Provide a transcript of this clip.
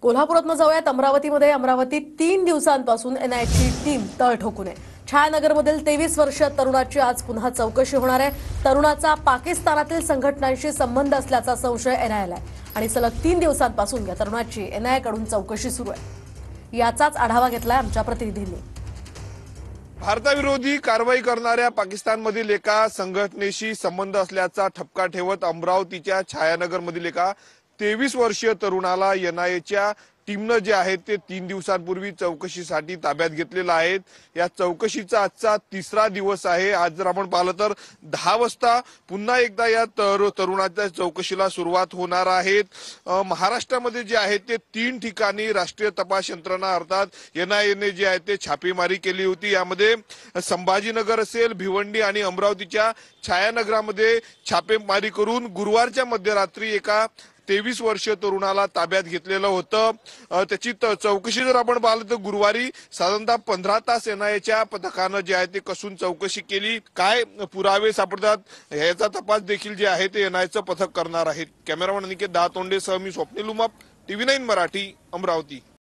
कोल्हापुरात जाऊयात अमरावतीमध्ये। अमरावतीत 3 दिवसांपासून एनआयची टीम तळ ठोकून आहे। छायानगरमधील 23 वर्षीय तरुणाची आज पुन्हा चौकशी होणार आहे। तरुणाचा पाकिस्तानातील संघटनांशी संबंध असल्याचा संशय एनआयला आहे आणि सलग 3 दिवसांपासून या तरुणाची एनआयकडून चौकशी सुरू आहे। याचाच आढावा घेतलाय आमच्या प्रतिनिधींनी। भारताविरोधी कारवाई करणाऱ्या पाकिस्तानमधील एका संघटनेशी संबंध असल्याचा ठपका ठेवत अमरावतीच्या छायानगरमधील एका 23 वर्षीय तरुणाला एनआयएच्या टीमनं जे आहे ते 3 दिवसांपूर्वी चौकशीसाठी ताब्यात घेतलेलं आहे। या चौकशीचा आजचा तिसरा दिवस आहे। आज जर आपण पाहिलं तर 10 वाजता पुन्हा एकदा या तरुणाच्या चौकशीला सुरुवात होणार आहे। महाराष्ट्रामध्ये जे आहे ते 3 ठिकाणी राष्ट्रीय तपास यंत्रणा अर्थात एनआयएने जे आहे ते छापेमारी केली होती। यामध्ये संभाजीनगर असेल, भिवंडी आणि अमरावतीच्या छायानगरामध्ये छापेमारी करून गुरुवारच्या मध्यरात्री एका 23 वर्षीय तरुणाला ताब्यात घेतलेलं होतं। त्याची चौकशी जर आपण पाहिलं तर गुरुवारी साधारणतः 15 तास एनआयएच्या पथकानं जे आहे ते कसून चौकशी केली। काय पुरावे सापडतात याचा तपास देखील जे आहे ते एनआयएचं पथक करणार आहे। कॅमेरामन अनिकेत दातोंडेसह मी स्वप्नील उमाप, TV9 मराठी, अमरावती।